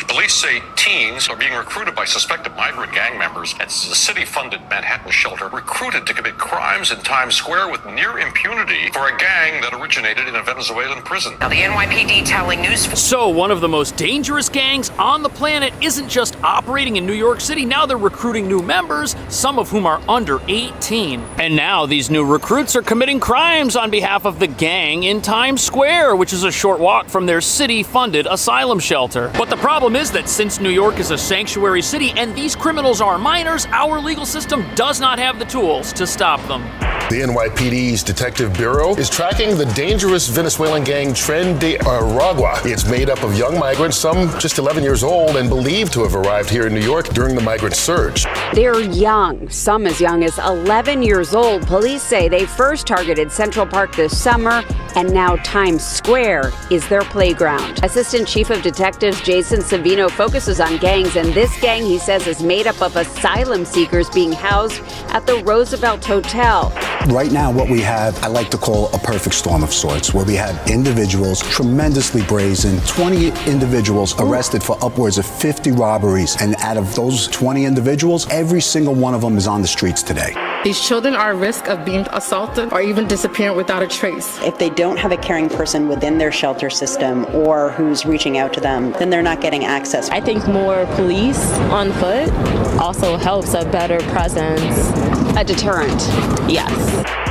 Police say teens are being recruited by suspected migrant gang members at the city-funded Manhattan shelter, recruited to commit crimes in Times Square with near impunity for a gang that originated in a Venezuelan prison. Now, the NYPD telling news. So one of the most dangerous gangs on the planet isn't just operating in New York City. Now they're recruiting new members, some of whom are under 18. And now these new recruits are committing crimes on behalf of the gang in Times Square, which is a short walk from their city-funded asylum shelter. But the problem is that since New York is a sanctuary city and these criminals are minors, our legal system does not have the tools to stop them. The NYPD's Detective Bureau is tracking the dangerous Venezuelan gang Tren de Aragua. It's made up of young migrants, some just 11 years old, and believed to have arrived here in New York during the migrant surge. They're young, some as young as 11 years old. Police say they first targeted Central Park this summer, and now Times Square is their playground. Assistant Chief of Detectives Jason Savino focuses on gangs, and this gang, he says, is made up of asylum seekers being housed at the Roosevelt Hotel. Right now, what we have, I like to call a perfect storm of sorts, where we have individuals tremendously brazen, 20 individuals arrested for upwards of 50 robberies. And out of those 20 individuals, every single one of them is on the streets today. These children are at risk of being assaulted or even disappearing without a trace. If they don't have a caring person within their shelter system or who's reaching out to them, then they're not getting access. I think more police on foot also helps, a better presence. A deterrent. Yes.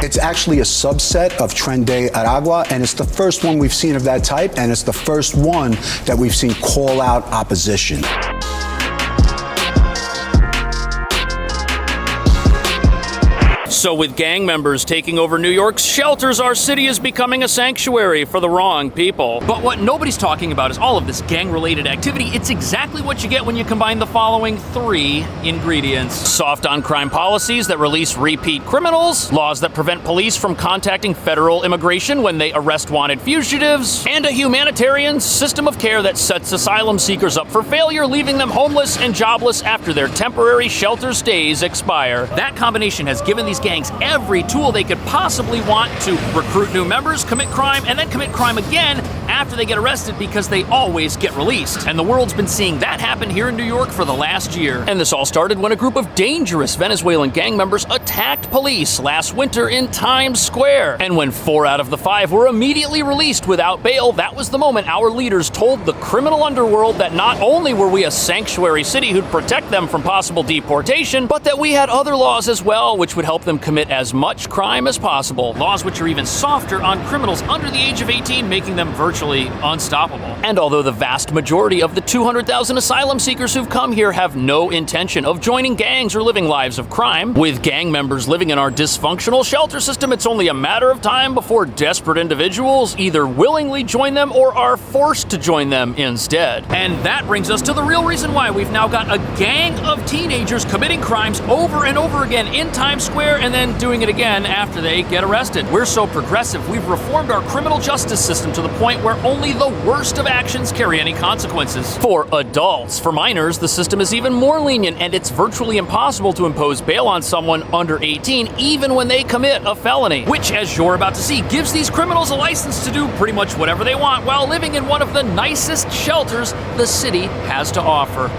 It's actually a subset of Tren de Aragua, and it's the first one we've seen of that type, and it's the first one that we've seen call out opposition. So with gang members taking over New York's shelters, our city is becoming a sanctuary for the wrong people. But what nobody's talking about is all of this gang-related activity. It's exactly what you get when you combine the following 3 ingredients. Soft on-crime policies that release repeat criminals, laws that prevent police from contacting federal immigration when they arrest wanted fugitives, and a humanitarian system of care that sets asylum seekers up for failure, leaving them homeless and jobless after their temporary shelter stays expire. That combination has given these gangs every tool they could possibly want to recruit new members, commit crime, and then commit crime again after they get arrested because they always get released. And the world's been seeing that happen here in New York for the last year. And this all started when a group of dangerous Venezuelan gang members attacked police last winter in Times Square. And when 4 out of the 5 were immediately released without bail, that was the moment our leaders told the criminal underworld that not only were we a sanctuary city who'd protect them from possible deportation, but that we had other laws as well which would help them commit as much crime as possible. Laws which are even softer on criminals under the age of 18, making them virtually unstoppable. And although the vast majority of the 200,000 asylum seekers who've come here have no intention of joining gangs or living lives of crime, with gang members living in our dysfunctional shelter system, it's only a matter of time before desperate individuals either willingly join them or are forced to join them instead. And that brings us to the real reason why we've now got a gang of teenagers committing crimes over and over again in Times Square and then doing it again after they get arrested. We're so progressive, we've reformed our criminal justice system to the point where only the worst of actions carry any consequences. For adults, for minors, the system is even more lenient, and it's virtually impossible to impose bail on someone under 18 even when they commit a felony, which, as you're about to see, gives these criminals a license to do pretty much whatever they want while living in one of the nicest shelters the city has to offer.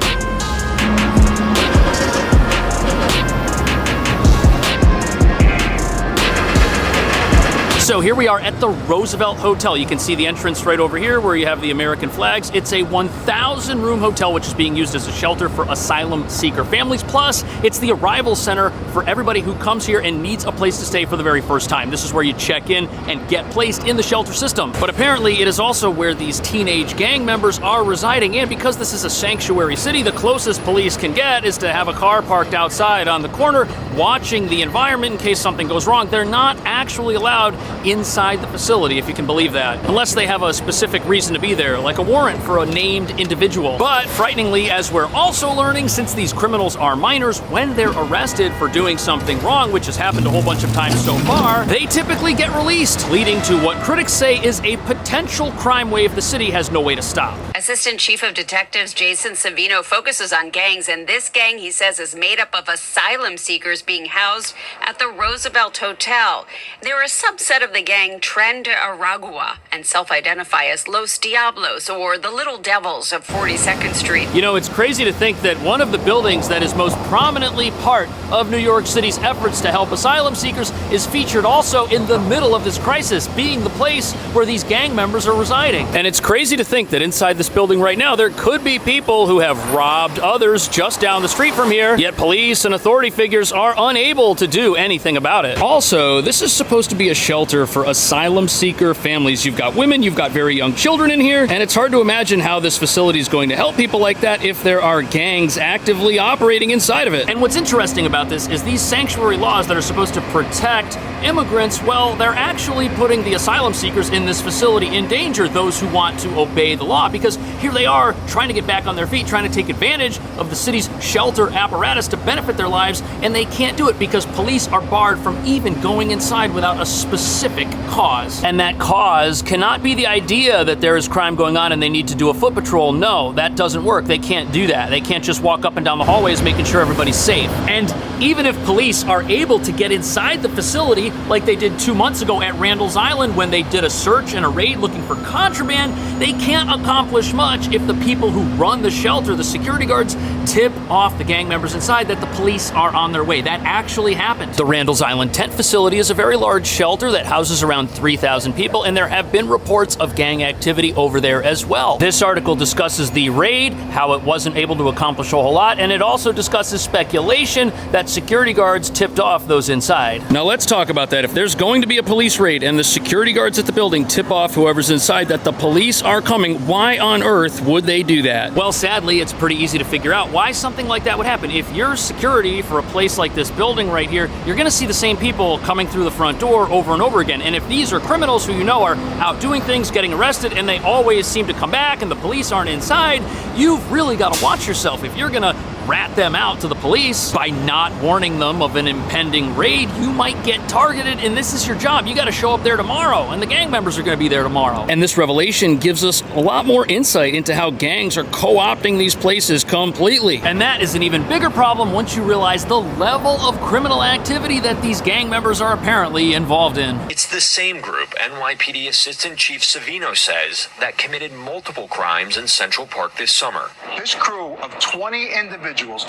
So here we are at the Roosevelt Hotel. You can see the entrance right over here where you have the American flags. It's a 1,000-room hotel which is being used as a shelter for asylum seeker families. Plus, it's the arrival center for everybody who comes here and needs a place to stay for the very first time. This is where you check in and get placed in the shelter system. But apparently, it is also where these teenage gang members are residing. And because this is a sanctuary city, the closest police can get is to have a car parked outside on the corner watching the environment in case something goes wrong. They're not actually allowed inside the facility, if you can believe that, unless they have a specific reason to be there, like a warrant for a named individual. But frighteningly, as we're also learning, since these criminals are minors, when they're arrested for doing something wrong, which has happened a whole bunch of times so far, they typically get released, leading to what critics say is a potential crime wave the city has no way to stop. As Assistant Chief of Detectives Jason Savino focuses on gangs, and this gang, he says, is made up of asylum seekers being housed at the Roosevelt Hotel. They're a subset of the gang Tren de Aragua and self-identify as Los Diablos, or the Little Devils of 42nd Street. You know, it's crazy to think that one of the buildings that is most prominently part of New York City's efforts to help asylum seekers is featured also in the middle of this crisis, being the place where these gang members are residing. And it's crazy to think that inside this building right now, there could be people who have robbed others just down the street from here, yet police and authority figures are unable to do anything about it. Also, this is supposed to be a shelter for asylum seeker families. You've got women, you've got very young children in here, and it's hard to imagine how this facility is going to help people like that if there are gangs actively operating inside of it. And what's interesting about this is these sanctuary laws that are supposed to protect immigrants, well, they're actually putting the asylum seekers in this facility in danger, those who want to obey the law, because here they are trying to get back on their feet, trying to take advantage of the city's shelter apparatus to benefit their lives, and they can't do it because police are barred from even going inside without a specific cause. And that cause cannot be the idea that there is crime going on and they need to do a foot patrol. No, that doesn't work. They can't do that. They can't just walk up and down the hallways making sure everybody's safe. And even if police are able to get inside the facility like they did 2 months ago at Randall's Island when they did a search and a raid looking for contraband, they can't accomplish much if the people who run the shelter, the security guards, tip off the gang members inside that the police are on their way. That actually happened. The Randall's Island tent facility is a very large shelter that houses around 3,000 people, and there have been reports of gang activity over there as well. This article discusses the raid, how it wasn't able to accomplish a whole lot, and it also discusses speculation that security guards tipped off those inside. Now let's talk about that. If there's going to be a police raid and the security guards at the building tip off whoever's inside that the police are coming, why on earth would they do that? Well, sadly, it's pretty easy to figure out why something like that would happen. If you're security for a place like this building right here, you're going to see the same people coming through the front door over and over again. And if these are criminals who you know are out doing things, getting arrested, and they always seem to come back and the police aren't inside, you've really got to watch yourself. If you're going to rat them out to the police by not warning them of an impending raid, you might get targeted, and this is your job. You got to show up there tomorrow, and the gang members are going to be there tomorrow. And this revelation gives us a lot more insight into how gangs are co-opting these places completely. And that is an even bigger problem once you realize the level of criminal activity that these gang members are apparently involved in. It's the same group, NYPD Assistant Chief Savino says, that committed multiple crimes in Central Park this summer. This crew of 20 individuals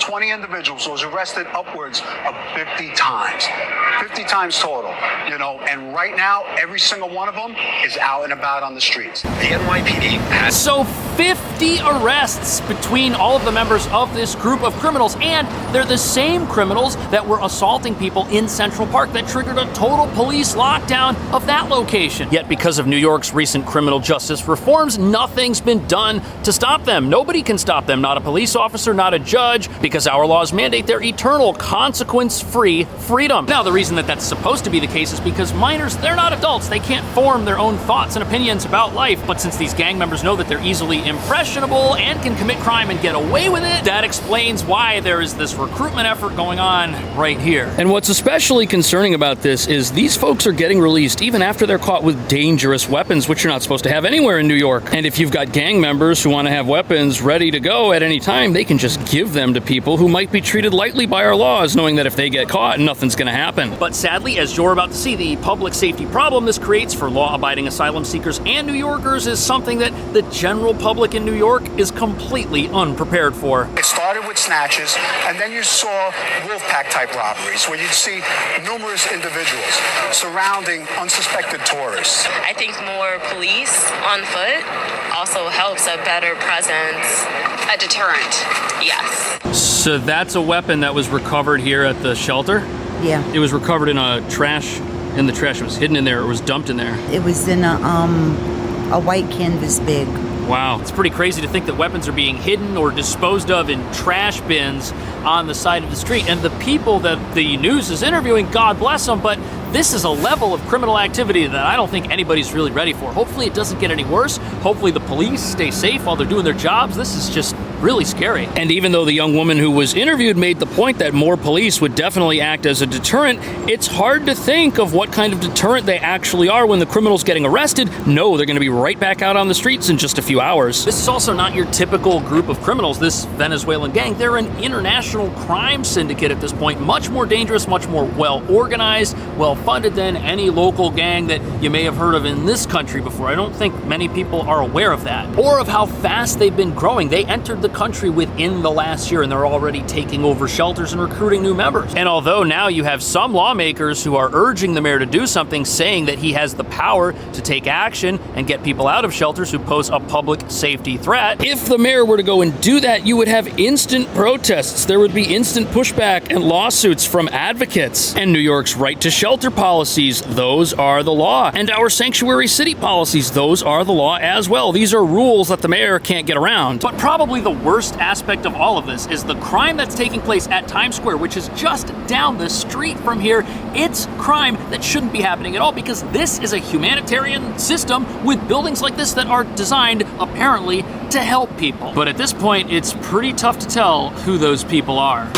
was arrested upwards of 50 times. 50 times total, and right now, every single one of them is out and about on the streets. The NYPD has... So 50 arrests between all of the members of this group of criminals, and they're the same criminals that were assaulting people in Central Park that triggered a total police lockdown of that location. Yet because of New York's recent criminal justice reforms, nothing's been done to stop them. Nobody can stop them, not a police officer, not a judge, because our laws mandate their eternal consequence-free freedom. Now, the reason that that's supposed to be the case is because minors, they're not adults. They can't form their own thoughts and opinions about life. But since these gang members know that they're easily impressionable and can commit crime and get away with it, that explains why there is this recruitment effort going on right here. And what's especially concerning about this is these folks are getting released even after they're caught with dangerous weapons, which you're not supposed to have anywhere in New York. And if you've got gang members who want to have weapons ready to go at any time, they can just give them to people who might be treated lightly by our laws, knowing that if they get caught, nothing's going to happen. But sadly, as you're about to see, the public safety problem this creates for law-abiding asylum seekers and New Yorkers is something that the general public in New York is completely unprepared for. It started with snatches, and then you saw Wolfpack-type robberies, where you'd see numerous individuals surrounding unsuspected tourists. I think more police on foot also helps a better presence. A deterrent. Yes. So that's a weapon that was recovered here at the shelter? Yeah. It was recovered in the trash. It was hidden in there. It was dumped in there. It was in a white canvas bag. Wow. It's pretty crazy to think that weapons are being hidden or disposed of in trash bins on the side of the street. And the people that the news is interviewing, God bless them, but this is a level of criminal activity that I don't think anybody's really ready for. Hopefully it doesn't get any worse. Hopefully the police stay safe while they're doing their jobs. This is just really scary. And even though the young woman who was interviewed made the point that more police would definitely act as a deterrent, it's hard to think of what kind of deterrent they actually are when the criminal's getting arrested. No, they're going to be right back out on the streets in just a few hours. This is also not your typical group of criminals, this Venezuelan gang. They're an international crime syndicate at this point, much more dangerous, much more well-organized, well-funded than any local gang that you may have heard of in this country before. I don't think many people are aware of that, or of how fast they've been growing. They entered the country within the last year, and they're already taking over shelters and recruiting new members. And although now you have some lawmakers who are urging the mayor to do something, saying that he has the power to take action and get people out of shelters who pose a public safety threat, if the mayor were to go and do that, you would have instant protests. There would be instant pushback and lawsuits from advocates. And New York's right to shelter policies, those are the law. And our sanctuary city policies, those are the law as well. These are rules that the mayor can't get around. But probably the worst aspect of all of this is the crime that's taking place at Times Square, which is just down the street from here. It's crime that shouldn't be happening at all, because this is a humanitarian system with buildings like this that are designed, apparently, to help people. But at this point, it's pretty tough to tell who those people are.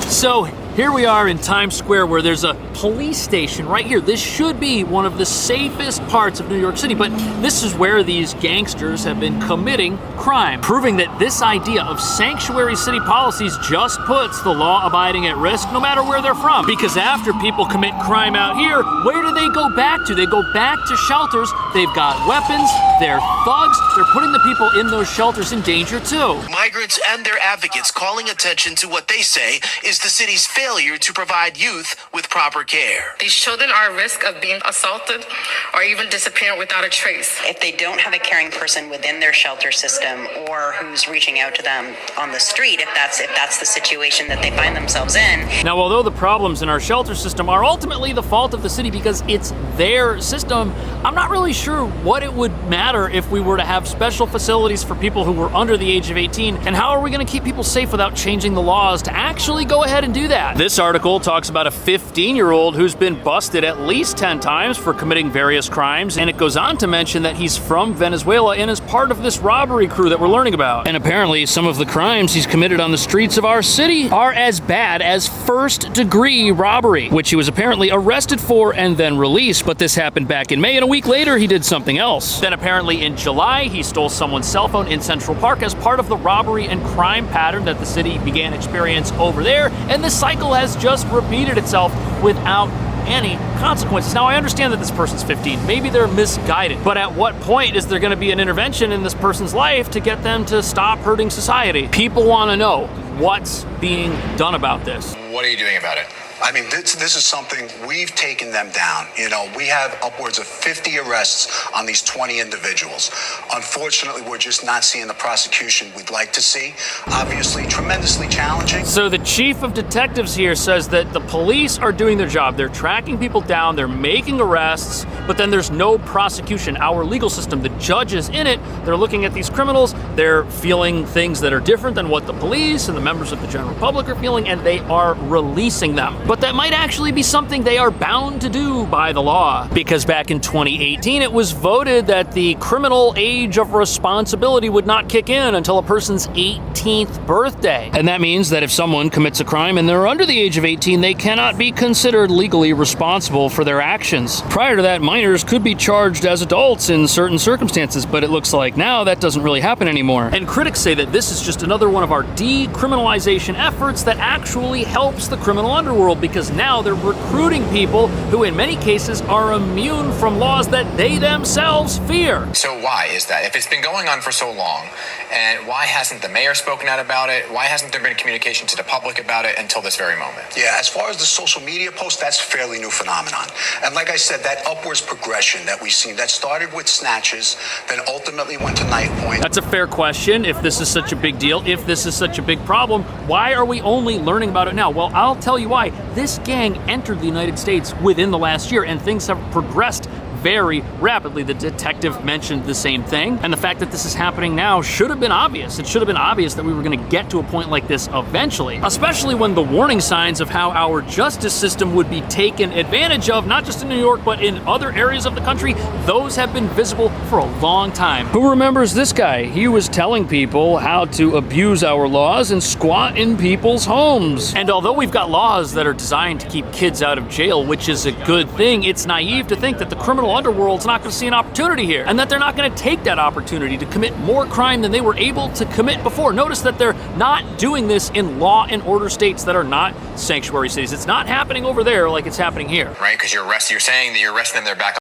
So here we are in Times Square, where there's a police station right here. This should be one of the safest parts of New York City, but this is where these gangsters have been committing crime, proving that this idea of sanctuary city policies just puts the law-abiding at risk no matter where they're from. Because after people commit crime out here, where do they go back to? They go back to shelters. They've got weapons, they're thugs, they're putting the people in those shelters in danger too. Migrants and their advocates calling attention to what they say is the city's failure to provide youth with proper care. These children are at risk of being assaulted or even disappearing without a trace. If they don't have a caring person within their shelter system, or who's reaching out to them on the street, if that's the situation that they find themselves in. Now, although the problems in our shelter system are ultimately the fault of the city because it's their system, I'm not really sure what it would matter if we were to have special facilities for people who were under the age of 18. And how are we going to keep people safe without changing the laws to actually go ahead and do that? This article talks about a 15-year-old who's been busted at least 10 times for committing various crimes, and it goes on to mention that he's from Venezuela and is part of this robbery crew that we're learning about. And apparently some of the crimes he's committed on the streets of our city are as bad as first-degree robbery, which he was apparently arrested for and then released, but this happened back in May, and a week later he did something else. Then apparently in July he stole someone's cell phone in Central Park as part of the robbery and crime pattern that the city began to experience over there, and the cycle has just repeated itself without any consequences. Now, I understand that this person's 15. Maybe they're misguided, but at what point is there going to be an intervention in this person's life to get them to stop hurting society? People want to know what's being done about this. What are you doing about it? I mean, this is something we've taken them down. You know, we have upwards of 50 arrests on these 20 individuals. Unfortunately, we're just not seeing the prosecution we'd like to see. Obviously, tremendously challenging. So the chief of detectives here says that the police are doing their job. They're tracking people down, they're making arrests, but then there's no prosecution. Our legal system, the judges in it, they're looking at these criminals, they're feeling things that are different than what the police and the members of the general public are feeling, and they are releasing them. But that might actually be something they are bound to do by the law, because back in 2018 it was voted that the criminal age of responsibility would not kick in until a person's 18th birthday. And that means that if someone commits a crime and they're under the age of 18, they cannot be considered legally responsible for their actions. Prior to that, minors could be charged as adults in certain circumstances, but it looks like now that doesn't really happen anymore. And critics say that this is just another one of our decriminalization efforts that actually helps the criminal underworld, because now they're recruiting people who in many cases are immune from laws that they themselves fear. So why is that? If it's been going on for so long, and why hasn't the mayor spoken out about it? Why hasn't there been communication to the public about it until this very moment? Yeah, as far as the social media post, that's a fairly new phenomenon. And like I said, that upwards progression that we've seen, that started with snatches, then ultimately went to knife point. That's a fair question. If this is such a big deal, if this is such a big problem, why are we only learning about it now? Well, I'll tell you why. This gang entered the United States within the last year, and things have progressed very rapidly. The detective mentioned the same thing, and the fact that this is happening now should have been obvious. It should have been obvious that we were going to get to a point like this eventually, especially when the warning signs of how our justice system would be taken advantage of, not just in New York, but in other areas of the country, those have been visible for a long time. Who remembers this guy? He was telling people how to abuse our laws and squat in people's homes. And although we've got laws that are designed to keep kids out of jail, which is a good thing, it's naive to think that the criminal underworld's not going to see an opportunity here, and that they're not going to take that opportunity to commit more crime than they were able to commit before. Notice that they're not doing this in law and order states that are not sanctuary cities. It's not happening over there like it's happening here. Right, because you're saying that you're arresting them, they're back